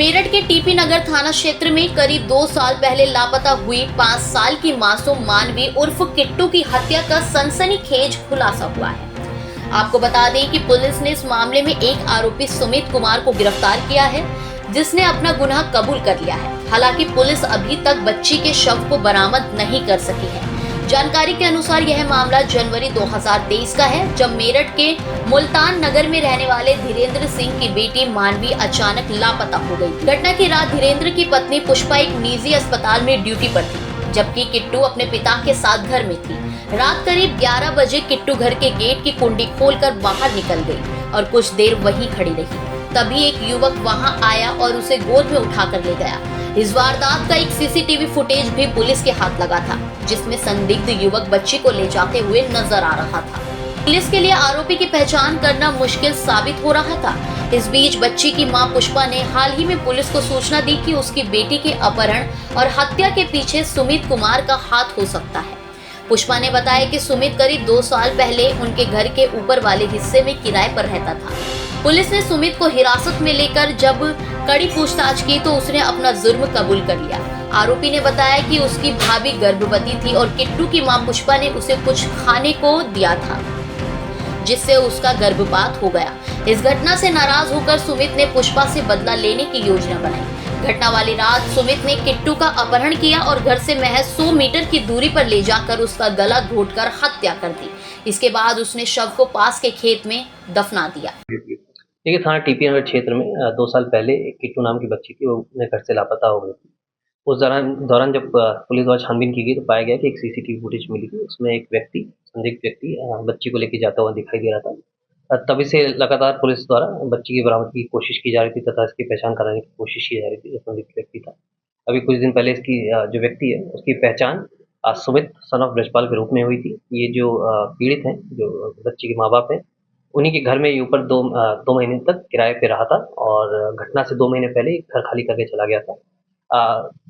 मेरठ के टीपी नगर थाना क्षेत्र में करीब 2 साल पहले लापता हुई 5 साल की मासूम मानवी उर्फ किट्टू की हत्या का सनसनीखेज खुलासा हुआ है। आपको बता दें कि पुलिस ने इस मामले में एक आरोपी सुमित कुमार को गिरफ्तार किया है, जिसने अपना गुनाह कबूल कर लिया है। हालांकि पुलिस अभी तक बच्ची के शव को बरामद नहीं कर सकी है। जानकारी के अनुसार यह मामला जनवरी 2023 का है, जब मेरठ के मुल्तान नगर में रहने वाले धीरेन्द्र सिंह की बेटी मानवी अचानक लापता हो गई। घटना की रात धीरेन्द्र की पत्नी पुष्पा एक निजी अस्पताल में ड्यूटी पर थी, जबकि किट्टू अपने पिता के साथ घर में थी। रात करीब 11 बजे किट्टू घर के गेट की कुंडी खोलकर बाहर निकल गई और कुछ देर वहीं खड़ी रही। तभी एक युवक वहां आया और उसे गोद में उठाकर ले गया। इस वारदात का एक सीसीटीवी फुटेज भी पुलिस के हाथ लगा था, जिसमें संदिग्ध युवक बच्ची को ले जाते हुए नजर आ रहा था। पुलिस के लिए आरोपी की पहचान करना मुश्किल साबित हो रहा था। इस बीच बच्ची की मां पुष्पा ने हाल ही में पुलिस को सूचना दी कि उसकी बेटी के अपहरण और हत्या के पीछे सुमित कुमार का हाथ हो सकता है। पुष्पा ने बताया कि सुमित करीब 2 साल पहले उनके घर के ऊपर वाले हिस्से में किराए पर रहता था। पुलिस ने सुमित को हिरासत में लेकर जब कड़ी पूछताछ की तो उसने अपना जुर्म कबूल कर लिया। आरोपी ने बताया कि उसकी भाभी गर्भवती थी और किट्टू की मां पुष्पा ने उसे कुछ खाने को दिया था, जिससे उसका गर्भपात हो गया। इस घटना से नाराज होकर सुमित ने पुष्पा से बदला लेने की योजना बनाई। घटना वाली रात सुमित ने किट्टू का अपहरण किया और घर से महज 100 मीटर की दूरी पर ले जाकर उसका गला घोंटकर हत्या कर दी। इसके बाद उसने शव को पास के खेत में दफना दिया। देखिए, थाना टीपी नगर क्षेत्र में 2 साल पहले एक किट्टू नाम की बच्ची थी, वो अपने घर से लापता हो गई थी। उस दौरान जब पुलिस द्वारा छानबीन की गई तो पाया गया कि एक सीसीटीवी फुटेज मिली थी। उसमें एक संदिग्ध व्यक्ति बच्ची को लेके जाता हुआ दिखाई दे रहा था। तभी से लगातार पुलिस द्वारा बच्ची की बरामदगी की कोशिश की जा रही थी तथा इसकी पहचान कराने की कोशिश की जा रही थी जो संदिग्ध व्यक्ति था। अभी कुछ दिन पहले इसकी जो व्यक्ति है उसकी पहचान सुमित सन ऑफ ब्रजपाल के रूप में हुई थी। ये जो पीड़ित हैं, जो बच्ची के माँ-बाप हैं, उन्हीं के घर में ये ऊपर 2 महीने तक किराए पे रहा था और घटना से 2 महीने पहले घर खाली करके चला गया था।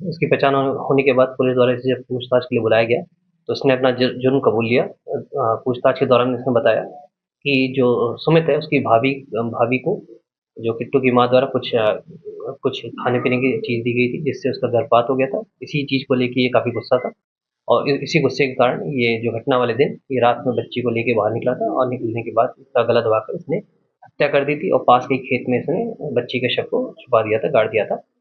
इसकी पहचान होने के बाद पुलिस द्वारा इसे जब पूछताछ के लिए बुलाया गया तो उसने अपना जुर्म कबूल लिया। पूछताछ के दौरान इसने बताया कि जो सुमित है उसकी भाभी को जो किट्टू की माँ द्वारा कुछ खाने-पीने की चीज़ दी गई थी, जिससे उसका गर्भपात हो गया था। इसी चीज़ को लेके ये काफ़ी गुस्सा था और इसी गुस्से के कारण ये जो घटना वाले दिन ये रात में बच्ची को लेके बाहर निकला था और निकलने के बाद उसका गला दबाकर इसने हत्या कर दी थी और पास के खेत में इसने बच्ची के शव को छुपा दिया था, गाड़ दिया था।